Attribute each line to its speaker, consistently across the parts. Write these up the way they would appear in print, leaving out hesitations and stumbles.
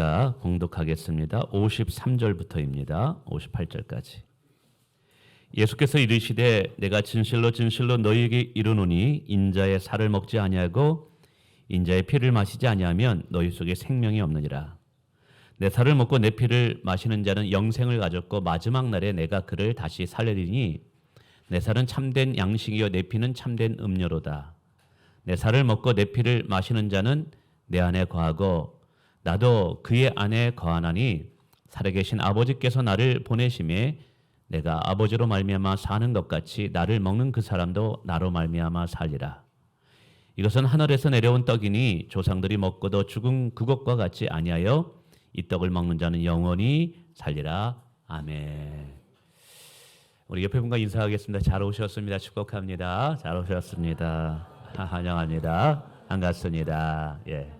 Speaker 1: 제가 봉독하겠습니다. 53절부터입니다. 58절까지. 예수께서 이르시되 내가 진실로 진실로 너희에게 이르노니 인자의 살을 먹지 아니하고 인자의 피를 마시지 아니하면 너희 속에 생명이 없느니라. 내 살을 먹고 내 피를 마시는 자는 영생을 가졌고 마지막 날에 내가 그를 다시 살리리니 내 살은 참된 양식이요 내 피는 참된 음료로다. 내 살을 먹고 내 피를 마시는 자는 내 안에 거하고 나도 그의 안에 거하나니 살아계신 아버지께서 나를 보내심에 내가 아버지로 말미암아 사는 것 같이 나를 먹는 그 사람도 나로 말미암아 살리라. 이것은 하늘에서 내려온 떡이니 조상들이 먹고도 죽은 그것과 같이 아니하여 이 떡을 먹는 자는 영원히 살리라. 아멘. 우리 옆에 분과 인사하겠습니다. 잘 오셨습니다. 축복합니다. 잘 오셨습니다. 환영합니다. 반갑습니다. 예.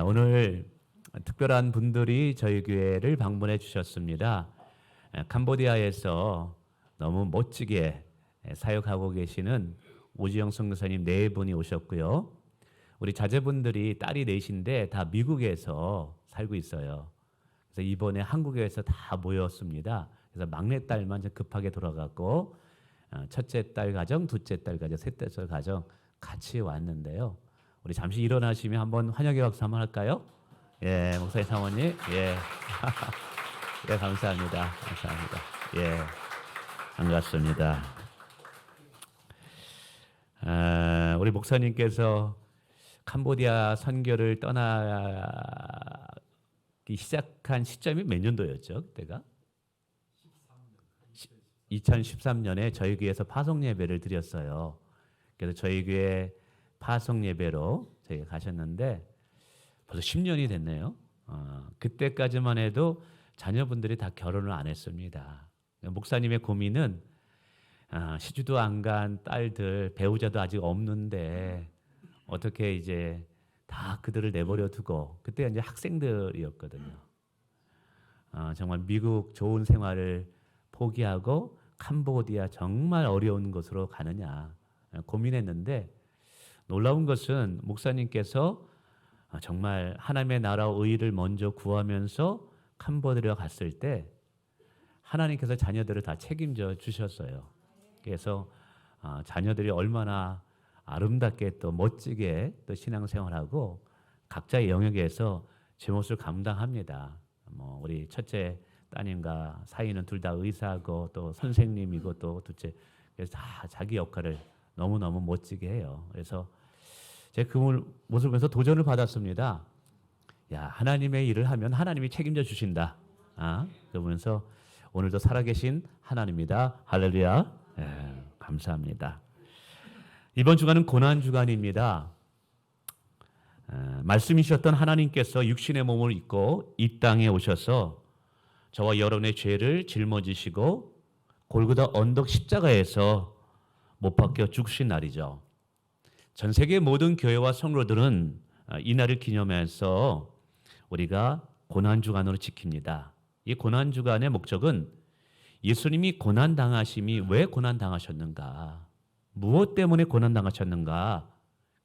Speaker 1: 오늘 특별한 분들이 저희 교회를 방문해 주셨습니다. 캄보디아에서 너무 멋지게 사역하고 계시는 오지영 선교사님 네 분이 오셨고요. 우리 자제분들이 딸이 넷인데 다 미국에서 살고 있어요. 그래서 이번에 한국에서 다 모였습니다. 그래서 막내딸만 좀 급하게 돌아갔고 첫째 딸 가정, 둘째 딸 가정, 셋째 딸 가정 같이 왔는데요. 우리 잠시 일어나시면 한번 환영의 박수 한번 할까요? 예, 목사님 사모님, 예, 예, 감사합니다, 감사합니다, 예, 반갑습니다. 우리 목사님께서 캄보디아 선교를 떠나기 시작한 시점이 몇 년도였죠? 그때가 2013년에 저희 교회에서 파송 예배를 드렸어요. 그래서 저희 교회 파송 예배로 저희가 가셨는데 벌써 10년이 됐네요. 그때까지만 해도 자녀분들이 다 결혼을 안 했습니다. 목사님의 고민은 시주도 안 간 딸들, 배우자도 아직 없는데 어떻게 이제 다 그들을 내버려 두고, 그때 이제 학생들이었거든요. 정말 미국 좋은 생활을 포기하고 캄보디아 정말 어려운 곳으로 가느냐 고민했는데, 놀라운 것은 목사님께서 정말 하나님의 나라와 의를 먼저 구하면서 캄보디아 갔을 때 하나님께서 자녀들을 다 책임져 주셨어요. 그래서 자녀들이 얼마나 아름답게 또 멋지게 또 신앙생활하고 각자의 영역에서 제 몫을 감당합니다. 우리 첫째 따님과 사위는 둘 다 의사고 또 선생님이고 또 둘째, 그래서 다 자기 역할을 너무너무 멋지게 해요. 그래서 제가 그 모습을 보면서 도전을 받았습니다. 야, 하나님의 일을 하면 하나님이 책임져 주신다. 그러면서 오늘도 살아계신 하나님이다. 할렐루야. 예, 감사합니다. 이번 주간은 고난 주간입니다. 말씀이 주셨던 하나님께서 육신의 몸을 입고 이 땅에 오셔서 저와 여러분의 죄를 짊어지시고 골고다 언덕 십자가에서 못 박혀 죽으신 날이죠. 전 세계 모든 교회와 성도들은 이 날을 기념해서 우리가 고난주간으로 지킵니다. 이 고난주간의 목적은 예수님이 고난당하심이 왜 고난당하셨는가, 무엇 때문에 고난당하셨는가,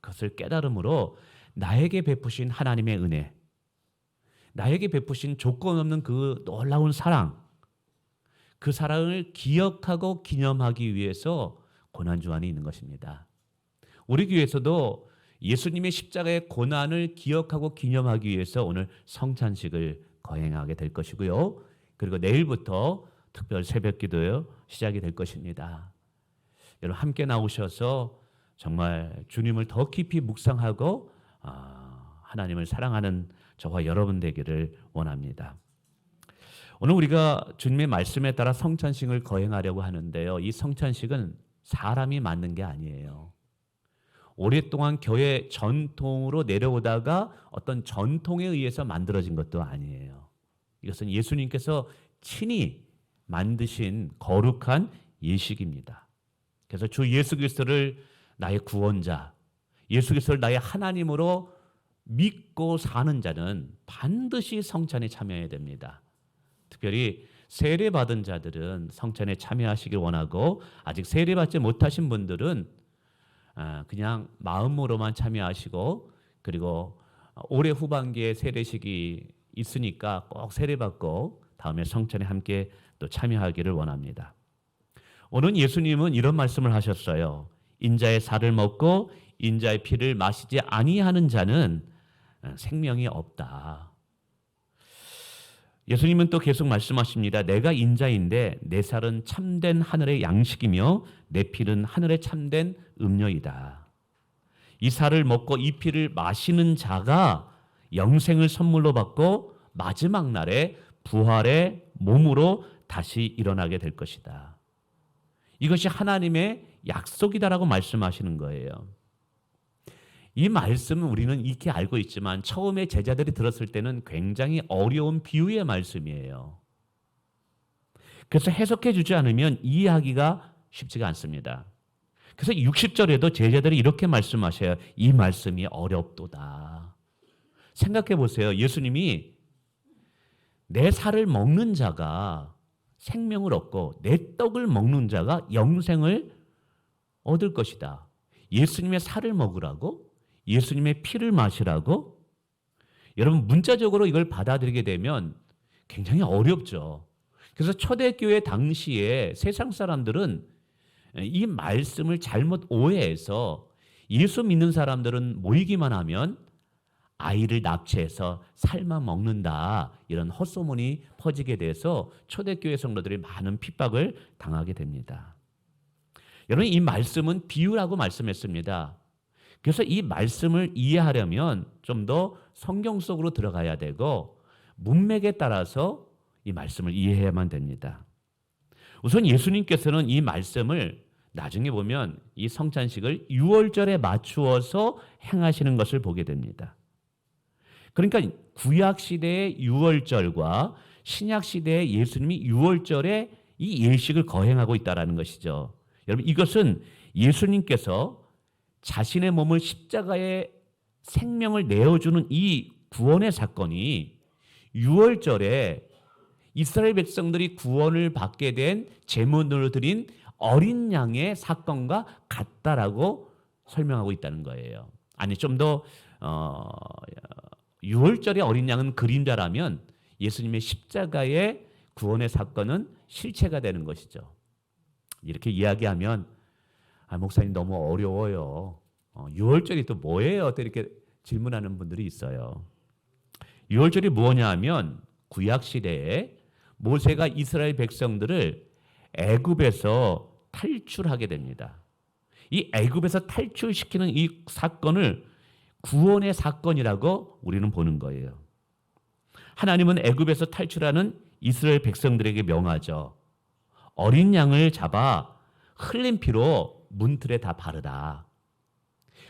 Speaker 1: 그것을 깨달음으로 나에게 베푸신 하나님의 은혜, 나에게 베푸신 조건 없는 그 놀라운 사랑, 그 사랑을 기억하고 기념하기 위해서 고난주간이 있는 것입니다. 우리 교회에서도 예수님의 십자가의 고난을 기억하고 기념하기 위해서 오늘 성찬식을 거행하게 될 것이고요. 그리고 내일부터 특별 새벽 기도요 시작이 될 것입니다. 여러분 함께 나오셔서 정말 주님을 더 깊이 묵상하고 하나님을 사랑하는 저와 여러분 되기를 원합니다. 오늘 우리가 주님의 말씀에 따라 성찬식을 거행하려고 하는데요. 이 성찬식은 사람이 만든 게 아니에요. 오랫동안 교회 전통으로 내려오다가 어떤 전통에 의해서 만들어진 것도 아니에요. 이것은 예수님께서 친히 만드신 거룩한 예식입니다. 그래서 주 예수 그리스도를 나의 구원자, 예수 그리스도를 나의 하나님으로 믿고 사는 자는 반드시 성찬에 참여해야 됩니다. 특별히 세례받은 자들은 성찬에 참여하시길 원하고, 아직 세례받지 못하신 분들은 그냥 마음으로만 참여하시고, 그리고 올해 후반기에 세례식이 있으니까 꼭 세례받고 다음에 성찬에 함께 또 참여하기를 원합니다. 오늘 예수님은 이런 말씀을 하셨어요. 인자의 살을 먹고 인자의 피를 마시지 아니하는 자는 생명이 없다. 예수님은 또 계속 말씀하십니다. 내가 인자인데 내 살은 참된 하늘의 양식이며 내 피는 하늘의 참된 음료이다. 이 살을 먹고 이 피를 마시는 자가 영생을 선물로 받고 마지막 날에 부활의 몸으로 다시 일어나게 될 것이다. 이것이 하나님의 약속이다라고 말씀하시는 거예요. 이 말씀은 우리는 익히 알고 있지만 처음에 제자들이 들었을 때는 굉장히 어려운 비유의 말씀이에요. 그래서 해석해 주지 않으면 이해하기가 쉽지가 않습니다. 그래서 60절에도 제자들이 이렇게 말씀하셔요. 이 말씀이 어렵도다. 생각해 보세요. 예수님이 내 살을 먹는 자가 생명을 얻고 내 떡을 먹는 자가 영생을 얻을 것이다. 예수님의 살을 먹으라고? 예수님의 피를 마시라고? 여러분 문자적으로 이걸 받아들이게 되면 굉장히 어렵죠. 그래서 초대교회 당시에 세상 사람들은 이 말씀을 잘못 오해해서 예수 믿는 사람들은 모이기만 하면 아이를 납치해서 삶아 먹는다, 이런 헛소문이 퍼지게 돼서 초대교회 성도들이 많은 핍박을 당하게 됩니다. 여러분 이 말씀은 비유라고 말씀했습니다. 그래서 이 말씀을 이해하려면 좀 더 성경 속으로 들어가야 되고 문맥에 따라서 이 말씀을 이해해야만 됩니다. 우선 예수님께서는 이 말씀을 나중에 보면 이 성찬식을 유월절에 맞추어서 행하시는 것을 보게 됩니다. 그러니까 구약 시대의 유월절과 신약 시대의 예수님이 유월절에 이 예식을 거행하고 있다는 것이죠. 여러분 이것은 예수님께서 자신의 몸을 십자가에 생명을 내어주는 이 구원의 사건이 유월절에 이스라엘 백성들이 구원을 받게 된 제물로 드린 어린 양의 사건과 같다라고 설명하고 있다는 거예요. 아니 좀 더 유월절의 어린 양은 그림자라면 예수님의 십자가의 구원의 사건은 실체가 되는 것이죠. 이렇게 이야기하면 목사님 너무 어려워요. 유월절이 또 뭐예요? 또 이렇게 질문하는 분들이 있어요. 유월절이 뭐냐 하면 구약 시대에 모세가 이스라엘 백성들을 애굽에서 탈출하게 됩니다. 이 애굽에서 탈출시키는 이 사건을 구원의 사건이라고 우리는 보는 거예요. 하나님은 애굽에서 탈출하는 이스라엘 백성들에게 명하죠. 어린 양을 잡아 흘린 피로 문틀에 다 바르라.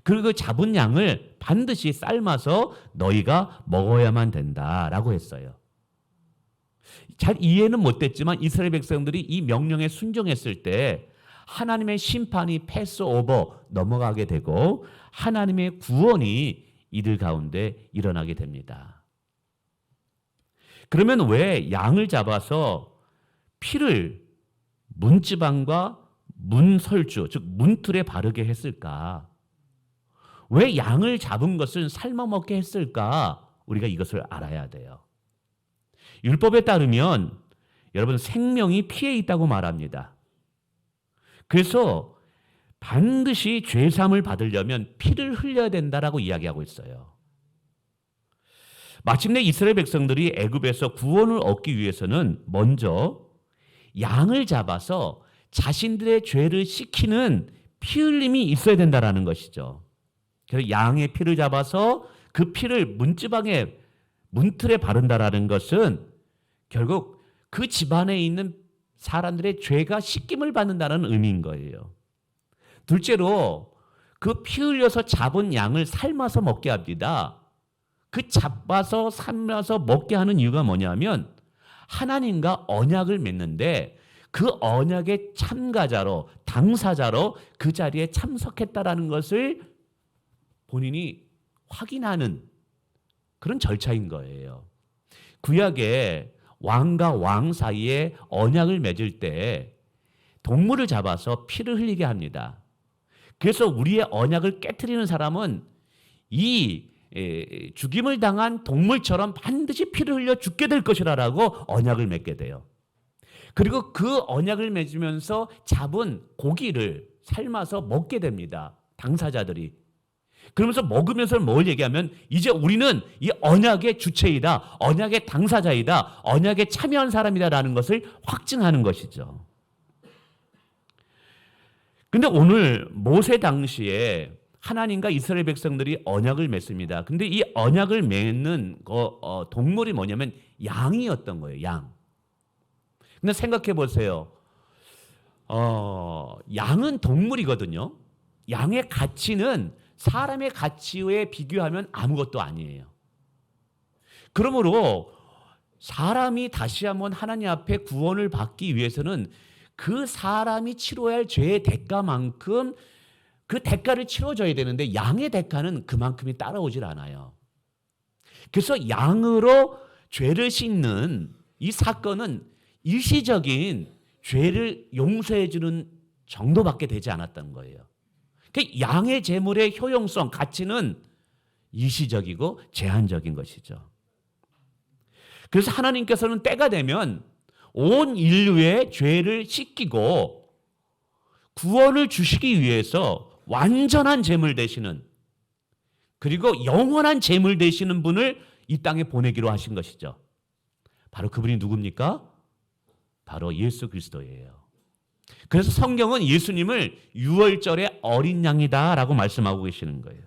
Speaker 1: 그리고 그 잡은 양을 반드시 삶아서 너희가 먹어야만 된다라고 했어요. 잘 이해는 못됐지만 이스라엘 백성들이 이 명령에 순종했을 때 하나님의 심판이 패스오버 넘어가게 되고 하나님의 구원이 이들 가운데 일어나게 됩니다. 그러면 왜 양을 잡아서 피를 문지방과 문설주, 즉 문틀에 바르게 했을까? 왜 양을 잡은 것을 삶아 먹게 했을까? 우리가 이것을 알아야 돼요. 율법에 따르면 여러분 생명이 피에 있다고 말합니다. 그래서 반드시 죄사함을 받으려면 피를 흘려야 된다라고 이야기하고 있어요. 마침내 이스라엘 백성들이 애굽에서 구원을 얻기 위해서는 먼저 양을 잡아서 자신들의 죄를 씻기는 피 흘림이 있어야 된다라는 것이죠. 그래서 양의 피를 잡아서 그 피를 문지방에 문틀에 바른다라는 것은 결국 그 집안에 있는 사람들의 죄가 씻김을 받는다는 의미인 거예요. 둘째로 그 피 흘려서 잡은 양을 삶아서 먹게 합니다. 그 잡아서 삶아서 먹게 하는 이유가 뭐냐면 하나님과 언약을 맺는데 그 언약의 참가자로, 당사자로 그 자리에 참석했다라는 것을 본인이 확인하는 그런 절차인 거예요. 구약에 왕과 왕 사이에 언약을 맺을 때 동물을 잡아서 피를 흘리게 합니다. 그래서 우리의 언약을 깨트리는 사람은 이 죽임을 당한 동물처럼 반드시 피를 흘려 죽게 될 것이라고 언약을 맺게 돼요. 그리고 그 언약을 맺으면서 잡은 고기를 삶아서 먹게 됩니다. 당사자들이. 그러면서 먹으면서 뭘 얘기하면 이제 우리는 이 언약의 주체이다. 언약의 당사자이다. 언약에 참여한 사람이다라는 것을 확증하는 것이죠. 근데 오늘 모세 당시에 하나님과 이스라엘 백성들이 언약을 맺습니다. 근데 이 언약을 맺는 동물이 뭐냐면 양이었던 거예요. 양. 근데 생각해 보세요. 양은 동물이거든요. 양의 가치는 사람의 가치에 비교하면 아무것도 아니에요. 그러므로 사람이 다시 한번 하나님 앞에 구원을 받기 위해서는 그 사람이 치러야 할 죄의 대가만큼 그 대가를 치러줘야 되는데 양의 대가는 그만큼이 따라오질 않아요. 그래서 양으로 죄를 씻는 이 사건은 일시적인 죄를 용서해 주는 정도밖에 되지 않았던 거예요. 그 양의 제물의 효용성, 가치는 일시적이고 제한적인 것이죠. 그래서 하나님께서는 때가 되면 온 인류의 죄를 씻기고 구원을 주시기 위해서 완전한 제물 되시는, 그리고 영원한 제물 되시는 분을 이 땅에 보내기로 하신 것이죠. 바로 그분이 누굽니까? 바로 예수 그리스도예요. 그래서 성경은 예수님을 유월절의 어린 양이다라고 말씀하고 계시는 거예요.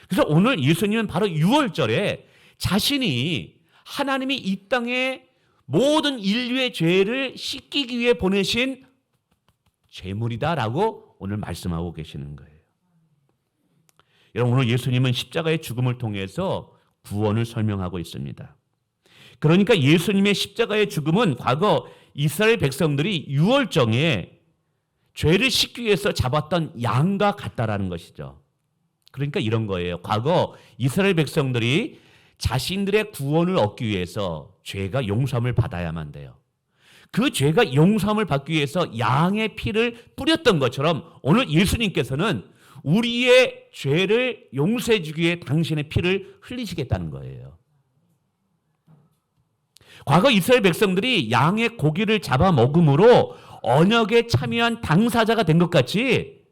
Speaker 1: 그래서 오늘 예수님은 바로 유월절에 자신이 하나님이 이 땅에 모든 인류의 죄를 씻기기 위해 보내신 제물이다라고 오늘 말씀하고 계시는 거예요. 여러분, 오늘 예수님은 십자가의 죽음을 통해서 구원을 설명하고 있습니다. 그러니까 예수님의 십자가의 죽음은 과거 이스라엘 백성들이 유월절에 죄를 씻기 위해서 잡았던 양과 같다라는 것이죠. 그러니까 이런 거예요. 과거 이스라엘 백성들이 자신들의 구원을 얻기 위해서 죄가 용서함을 받아야만 돼요. 그 죄가 용서함을 받기 위해서 양의 피를 뿌렸던 것처럼 오늘 예수님께서는 우리의 죄를 용서해 주기 위해 당신의 피를 흘리시겠다는 거예요. 과거 이스라엘 백성들이 양의 고기를 잡아 먹음으로 언약에 참여한 당사자가 된 것 같이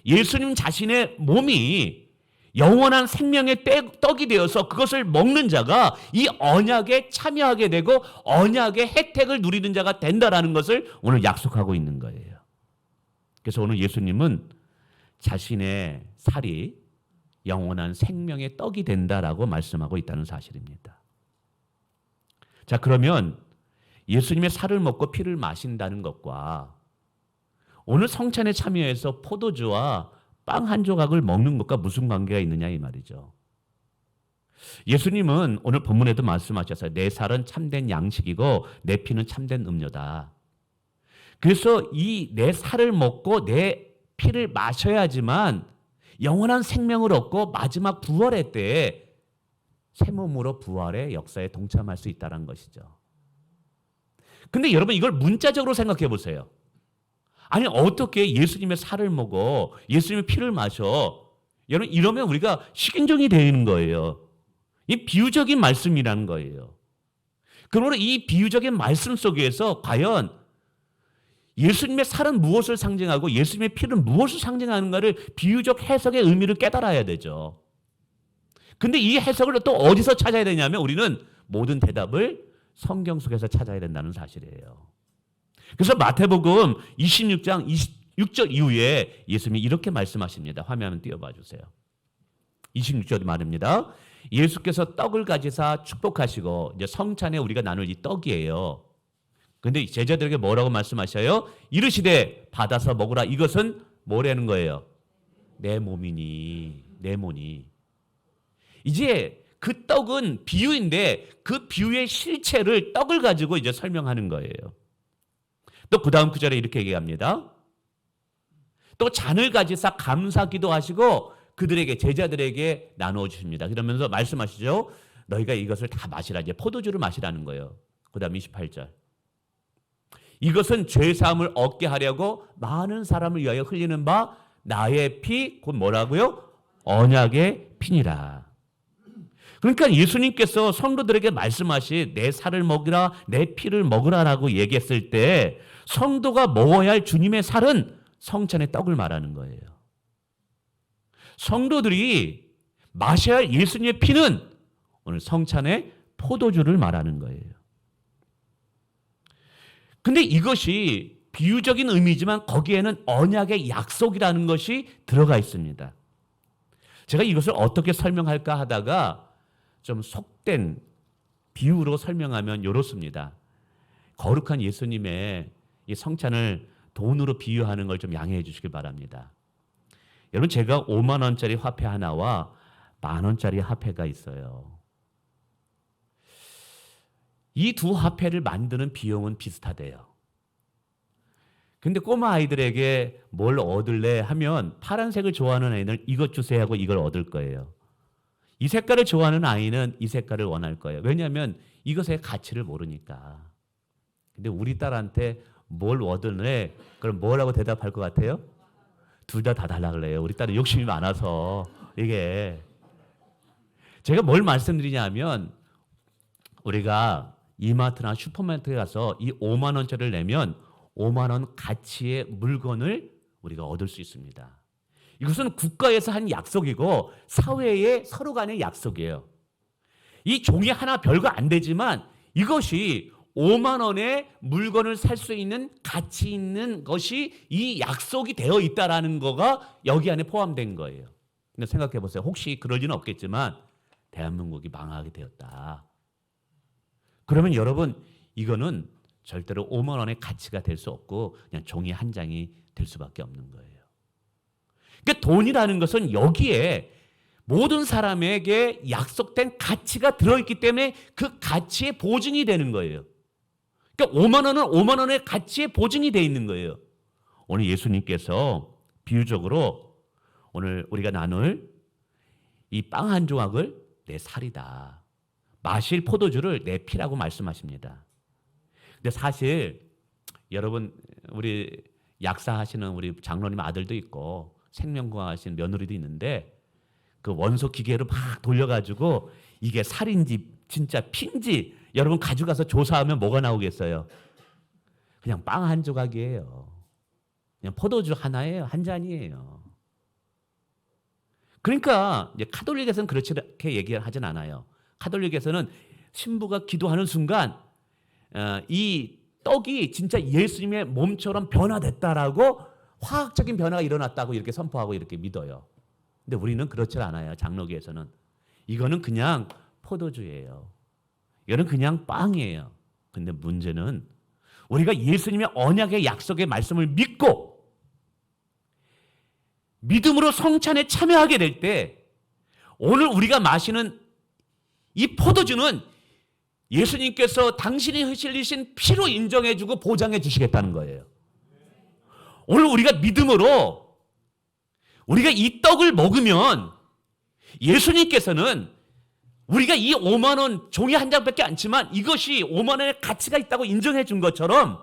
Speaker 1: 예수님 자신의 몸이 영원한 생명의 떡이 되어서 그것을 먹는 자가 이 언약에 참여하게 되고 언약의 혜택을 누리는 자가 된다라는 것을 오늘 약속하고 있는 거예요. 그래서 오늘 예수님은 자신의 살이 영원한 생명의 떡이 된다라고 말씀하고 있다는 사실입니다. 자, 그러면 예수님의 살을 먹고 피를 마신다는 것과 오늘 성찬에 참여해서 포도주와 빵 한 조각을 먹는 것과 무슨 관계가 있느냐 이 말이죠. 예수님은 오늘 본문에도 말씀하셨어요. 내 살은 참된 양식이고 내 피는 참된 음료다. 그래서 이 내 살을 먹고 내 피를 마셔야지만 영원한 생명을 얻고 마지막 부활의 때에 새 몸으로 부활의 역사에 동참할 수 있다는 것이죠. 근데 여러분 이걸 문자적으로 생각해 보세요. 아니 어떻게 예수님의 살을 먹어 예수님의 피를 마셔? 여러분 이러면 우리가 식인종이 되는 거예요. 이 비유적인 말씀이라는 거예요. 그러므로 이 비유적인 말씀 속에서 과연 예수님의 살은 무엇을 상징하고 예수님의 피는 무엇을 상징하는가를 비유적 해석의 의미를 깨달아야 되죠. 근데 이 해석을 또 어디서 찾아야 되냐면 우리는 모든 대답을 성경 속에서 찾아야 된다는 사실이에요. 그래서 마태복음 26장 26절 이후에 예수님이 이렇게 말씀하십니다. 화면 한번 띄워봐 주세요. 26절이 말입니다. 예수께서 떡을 가지사 축복하시고 이제 성찬에 우리가 나눌 이 떡이에요. 그런데 제자들에게 뭐라고 말씀하셔요? 이르시되 받아서 먹으라. 이것은 뭐라는 거예요? 내 몸이니 내 몸이. 이제 그 떡은 비유인데 그 비유의 실체를 떡을 가지고 이제 설명하는 거예요. 또 그 다음 구절에 이렇게 얘기합니다. 또 잔을 가지사 감사 기도하시고 그들에게 제자들에게 나누어 주십니다. 그러면서 말씀하시죠. 너희가 이것을 다 마시라. 이제 포도주를 마시라는 거예요. 그 다음 28절. 이것은 죄사함을 얻게 하려고 많은 사람을 위하여 흘리는 바 나의 피 곧 뭐라고요? 언약의 피니라. 그러니까 예수님께서 성도들에게 말씀하신 내 살을 먹으라, 내 피를 먹으라라고 얘기했을 때 성도가 먹어야 할 주님의 살은 성찬의 떡을 말하는 거예요. 성도들이 마셔야 할 예수님의 피는 오늘 성찬의 포도주를 말하는 거예요. 근데 이것이 비유적인 의미지만 거기에는 언약의 약속이라는 것이 들어가 있습니다. 제가 이것을 어떻게 설명할까 하다가 좀 속된 비유로 설명하면 이렇습니다. 거룩한 예수님의 이 성찬을 돈으로 비유하는 걸 좀 양해해 주시길 바랍니다. 여러분, 제가 5만 원짜리 화폐 하나와 만 원짜리 화폐가 있어요. 이 두 화폐를 만드는 비용은 비슷하대요. 근데 꼬마 아이들에게 뭘 얻을래 하면 파란색을 좋아하는 아이는 이것 주세요 하고 이걸 얻을 거예요. 이 색깔을 좋아하는 아이는 이 색깔을 원할 거예요. 왜냐하면 이것의 가치를 모르니까. 근데 우리 딸한테 뭘 얻을래? 그럼 뭐라고 대답할 것 같아요? 둘 다 달라 그래요. 우리 딸은 욕심이 많아서. 이게 제가 뭘 말씀드리냐면 우리가 이마트나 슈퍼마켓에 가서 이 5만 원짜리를 내면 5만 원 가치의 물건을 우리가 얻을 수 있습니다. 이것은 국가에서 한 약속이고 사회의 서로 간의 약속이에요. 이 종이 하나 별거 안 되지만 이것이 5만 원의 물건을 살 수 있는 가치 있는 것이 이 약속이 되어 있다라는 거가 여기 안에 포함된 거예요. 근데 생각해 보세요. 혹시 그럴 리는 없겠지만 대한민국이 망하게 되었다. 그러면 여러분 이거는 절대로 5만 원의 가치가 될 수 없고 그냥 종이 한 장이 될 수밖에 없는 거예요. 그러니까 돈이라는 것은 여기에 모든 사람에게 약속된 가치가 들어있기 때문에 그 가치의 보증이 되는 거예요. 그러니까 5만 원은 5만 원의 가치의 보증이 되어 있는 거예요. 오늘 예수님께서 비유적으로 오늘 우리가 나눌 이 빵 한 조각을 내 살이다. 마실 포도주를 내 피라고 말씀하십니다. 근데 사실 여러분 우리 약사하시는 우리 장로님 아들도 있고 생명공학 하시는 며느리도 있는데 그 원소 기계로 막 돌려가지고 이게 살인지 진짜 피인지 여러분 가져가서 조사하면 뭐가 나오겠어요? 그냥 빵 한 조각이에요. 그냥 포도주 하나예요. 한 잔이에요. 그러니까 이제 카톨릭에서는 그렇게 얘기를 하진 않아요. 카톨릭에서는 신부가 기도하는 순간 이 떡이 진짜 예수님의 몸처럼 변화됐다라고 화학적인 변화가 일어났다고 이렇게 선포하고 이렇게 믿어요. 근데 우리는 그렇지 않아요. 장로교에서는. 이거는 그냥 포도주예요. 이거는 그냥 빵이에요. 근데 문제는 우리가 예수님의 언약의 약속의 말씀을 믿고 믿음으로 성찬에 참여하게 될 때 오늘 우리가 마시는 이 포도주는 예수님께서 당신이 흘리신 피로 인정해주고 보장해 주시겠다는 거예요. 오늘 우리가 믿음으로 우리가 이 떡을 먹으면 예수님께서는 우리가 이 5만 원 종이 한 장밖에 안 치만 이것이 5만 원의 가치가 있다고 인정해 준 것처럼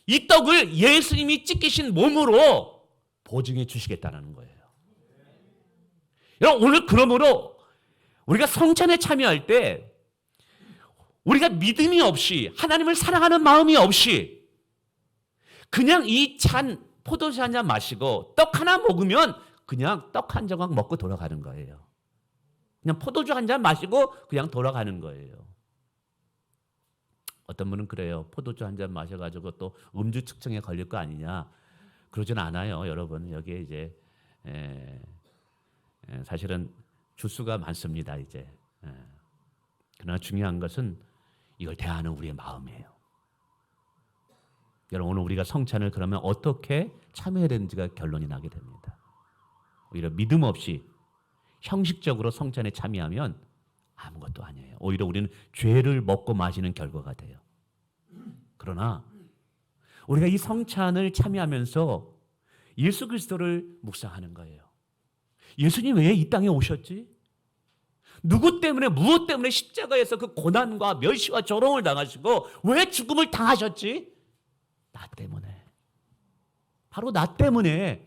Speaker 1: 이 떡을 예수님이 찢기신 몸으로 보증해 주시겠다는 거예요. 여러분 오늘 그러므로 우리가 성찬에 참여할 때 우리가 믿음이 없이 하나님을 사랑하는 마음이 없이 그냥 이 찬 포도주 한 잔 마시고 떡 하나 먹으면 그냥 떡 한 조각 먹고 돌아가는 거예요. 그냥 포도주 한 잔 마시고 그냥 돌아가는 거예요. 어떤 분은 그래요. 포도주 한 잔 마셔가지고 또 음주 측정에 걸릴 거 아니냐. 그러진 않아요. 여러분 여기에 이제 사실은 주수가 많습니다. 이제 그러나 중요한 것은 이걸 대하는 우리의 마음이에요. 여러분 오늘 우리가 성찬을 그러면 어떻게 참여해야 되는지가 결론이 나게 됩니다. 오히려 믿음 없이 형식적으로 성찬에 참여하면 아무것도 아니에요. 오히려 우리는 죄를 먹고 마시는 결과가 돼요. 그러나 우리가 이 성찬을 참여하면서 예수 그리스도를 묵상하는 거예요. 예수님 왜 이 땅에 오셨지? 누구 때문에 무엇 때문에 십자가에서 그 고난과 멸시와 조롱을 당하시고 왜 죽음을 당하셨지? 나 때문에. 바로 나 때문에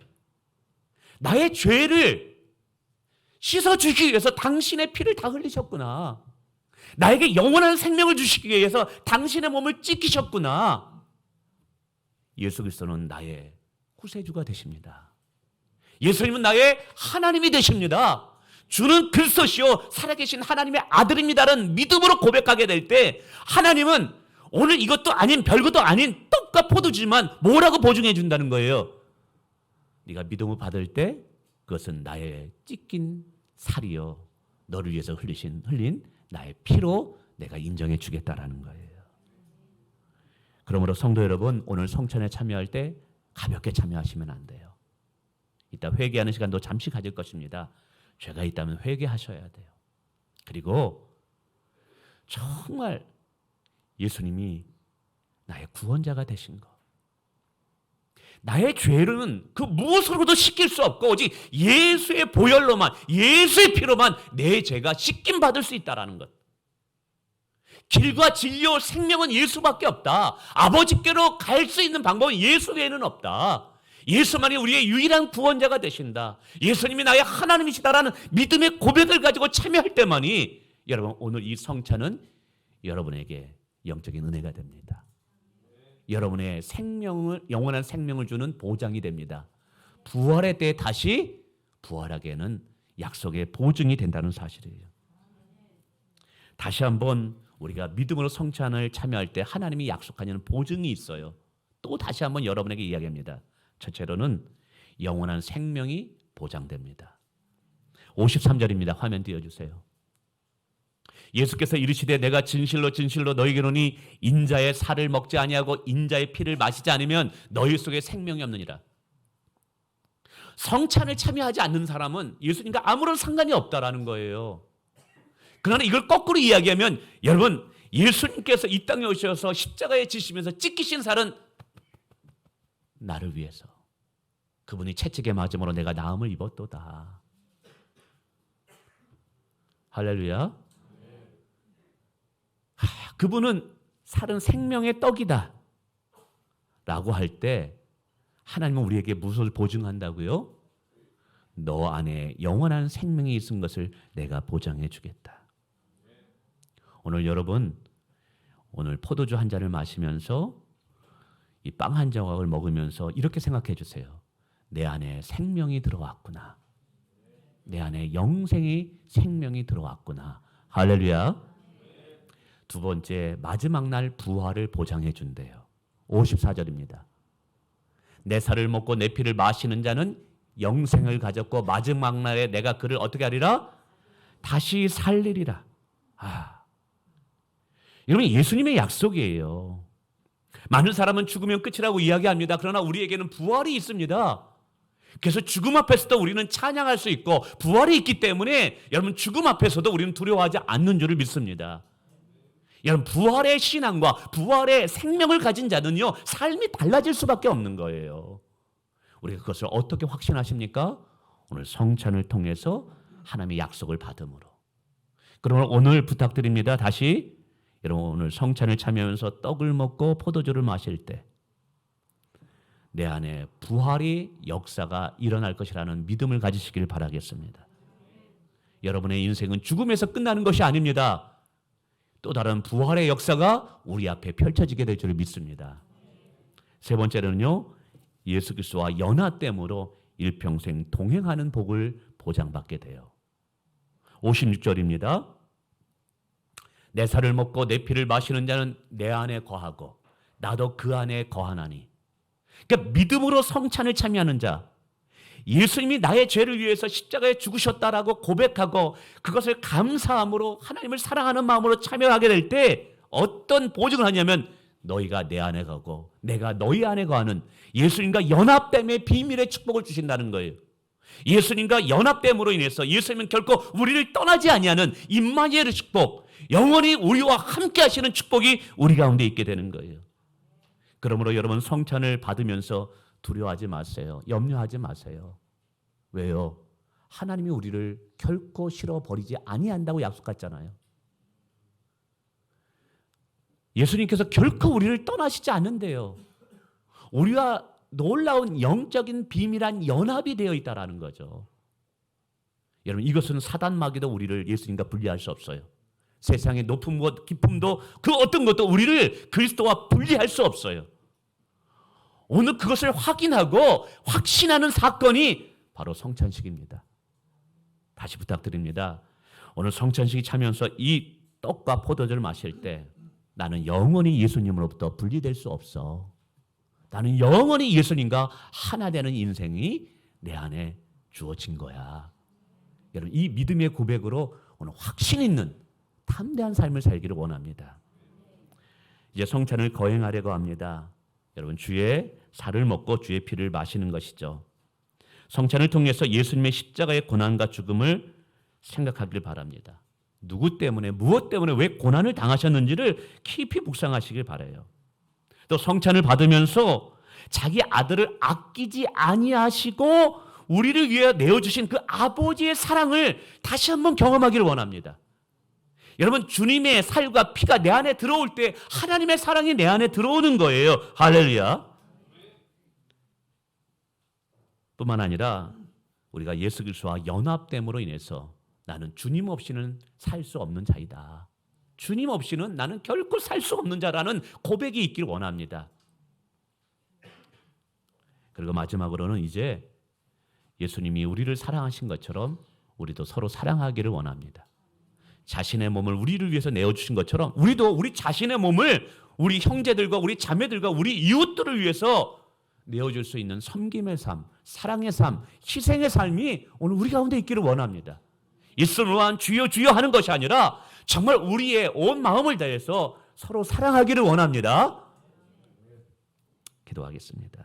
Speaker 1: 나의 죄를 씻어주기 위해서 당신의 피를 다 흘리셨구나. 나에게 영원한 생명을 주시기 위해서 당신의 몸을 찢기셨구나. 예수 그리스도는 나의 구세주가 되십니다. 예수님은 나의 하나님이 되십니다. 주는 그리스도시요 살아계신 하나님의 아들입니다라는 믿음으로 고백하게 될 때 하나님은 오늘 이것도 아닌 별것도 아닌 떡과 포도주지만 뭐라고 보증해 준다는 거예요. 네가 믿음을 받을 때 그것은 나의 찢긴 살이요 너를 위해서 흘린 나의 피로 내가 인정해 주겠다라는 거예요. 그러므로 성도 여러분, 오늘 성찬에 참여할 때 가볍게 참여하시면 안 돼요. 이따 회개하는 시간도 잠시 가질 것입니다. 죄가 있다면 회개하셔야 돼요. 그리고 정말 예수님이 나의 구원자가 되신 것, 나의 죄는 그 무엇으로도 씻길 수 없고 오직 예수의 보혈로만, 예수의 피로만 내 죄가 씻김 받을 수 있다는 것. 길과 진리와 생명은 예수밖에 없다. 아버지께로 갈 수 있는 방법은 예수 외에는 없다. 예수만이 우리의 유일한 구원자가 되신다. 예수님이 나의 하나님이시다라는 믿음의 고백을 가지고 참여할 때만이 여러분 오늘 이 성찬은 여러분에게 영적인 은혜가 됩니다. 여러분의 영원한 생명을 주는 보장이 됩니다. 부활의 때에 다시 부활하게는 약속의 보증이 된다는 사실이에요. 다시 한번 우리가 믿음으로 성찬을 참여할 때 하나님이 약속하는 보증이 있어요. 또 다시 한번 여러분에게 이야기합니다. 첫째로는 영원한 생명이 보장됩니다. 53절입니다. 화면 띄워주세요. 예수께서 이르시되 내가 진실로 진실로 너희에게 이르노니 인자의 살을 먹지 아니하고 인자의 피를 마시지 않으면 너희 속에 생명이 없느니라. 성찬을 참여하지 않는 사람은 예수님과 아무런 상관이 없다라는 거예요. 그러나 이걸 거꾸로 이야기하면 여러분 예수님께서 이 땅에 오셔서 십자가에 지시면서 찢기신 살은 나를 위해서 그분이 채찍에 맞음으로 내가 나음을 입었도다. 할렐루야. 그분은 살은 생명의 떡이다 라고 할 때 하나님은 우리에게 무엇을 보증한다고요? 너 안에 영원한 생명이 있은 것을 내가 보장해 주겠다. 오늘 여러분 오늘 포도주 한 잔을 마시면서 이 빵 한 조각을 먹으면서 이렇게 생각해 주세요. 내 안에 생명이 들어왔구나. 내 안에 영생의 생명이 들어왔구나. 할렐루야. 두 번째, 마지막 날 부활을 보장해 준대요. 54절입니다. 내 살을 먹고 내 피를 마시는 자는 영생을 가졌고 마지막 날에 내가 그를 어떻게 하리라? 다시 살리리라. 여러분 예수님의 약속이에요. 많은 사람은 죽으면 끝이라고 이야기합니다. 그러나 우리에게는 부활이 있습니다. 그래서 죽음 앞에서도 우리는 찬양할 수 있고 부활이 있기 때문에 여러분 죽음 앞에서도 우리는 두려워하지 않는 줄을 믿습니다. 여러분 부활의 신앙과 부활의 생명을 가진 자는요 삶이 달라질 수밖에 없는 거예요. 우리가 그것을 어떻게 확신하십니까? 오늘 성찬을 통해서 하나님의 약속을 받음으로. 그러면 오늘 부탁드립니다. 다시 여러분 오늘 성찬을 참여하면서 떡을 먹고 포도주를 마실 때 내 안에 부활의 역사가 일어날 것이라는 믿음을 가지시길 바라겠습니다. 여러분의 인생은 죽음에서 끝나는 것이 아닙니다. 또 다른 부활의 역사가 우리 앞에 펼쳐지게 될 줄 믿습니다. 세 번째로는요, 예수 그리스도와 연합됨으로 일평생 동행하는 복을 보장받게 돼요. 56절입니다. 내 살을 먹고 내 피를 마시는 자는 내 안에 거하고 나도 그 안에 거하나니. 그러니까 믿음으로 성찬을 참여하는 자, 예수님이 나의 죄를 위해서 십자가에 죽으셨다라고 고백하고 그것을 감사함으로 하나님을 사랑하는 마음으로 참여하게 될 때 어떤 보증을 하냐면 너희가 내 안에 가고 내가 너희 안에 거하는 예수님과 연합됨의 비밀의 축복을 주신다는 거예요. 예수님과 연합됨으로 인해서 예수님은 결코 우리를 떠나지 아니하는 임마누엘의 축복, 영원히 우리와 함께 하시는 축복이 우리 가운데 있게 되는 거예요. 그러므로 여러분 성찬을 받으면서 두려워하지 마세요. 염려하지 마세요. 왜요? 하나님이 우리를 결코 싫어버리지 아니한다고 약속했잖아요. 예수님께서 결코 우리를 떠나시지 않는데요. 우리와 놀라운 영적인 비밀한 연합이 되어 있다라는 거죠. 여러분 이것은 사단 마귀도 우리를 예수님과 분리할 수 없어요. 세상의 높은 것, 기쁨도 그 어떤 것도 우리를 그리스도와 분리할 수 없어요. 오늘 그것을 확인하고 확신하는 사건이 바로 성찬식입니다. 다시 부탁드립니다. 오늘 성찬식이 차면서 이 떡과 포도주를 마실 때 나는 영원히 예수님으로부터 분리될 수 없어. 나는 영원히 예수님과 하나 되는 인생이 내 안에 주어진 거야. 여러분 이 믿음의 고백으로 오늘 확신 있는 담대한 삶을 살기를 원합니다. 이제 성찬을 거행하려고 합니다. 여러분 주의 살을 먹고 주의 피를 마시는 것이죠. 성찬을 통해서 예수님의 십자가의 고난과 죽음을 생각하길 바랍니다. 누구 때문에 무엇 때문에 왜 고난을 당하셨는지를 깊이 묵상하시길 바라요. 또 성찬을 받으면서 자기 아들을 아끼지 아니하시고 우리를 위해 내어주신 그 아버지의 사랑을 다시 한번 경험하기를 원합니다. 여러분 주님의 살과 피가 내 안에 들어올 때 하나님의 사랑이 내 안에 들어오는 거예요. 할렐루야. 뿐만 아니라 우리가 예수 그리스도와 연합됨으로 인해서 나는 주님 없이는 살 수 없는 자이다. 주님 없이는 나는 결코 살 수 없는 자라는 고백이 있기를 원합니다. 그리고 마지막으로는 이제 예수님이 우리를 사랑하신 것처럼 우리도 서로 사랑하기를 원합니다. 자신의 몸을 우리를 위해서 내어주신 것처럼 우리도 우리 자신의 몸을 우리 형제들과 우리 자매들과 우리 이웃들을 위해서 내어줄 수 있는 섬김의 삶, 사랑의 삶, 희생의 삶이 오늘 우리 가운데 있기를 원합니다. 일순간 주여 주여 하는 것이 아니라 정말 우리의 온 마음을 다해서 서로 사랑하기를 원합니다. 기도하겠습니다.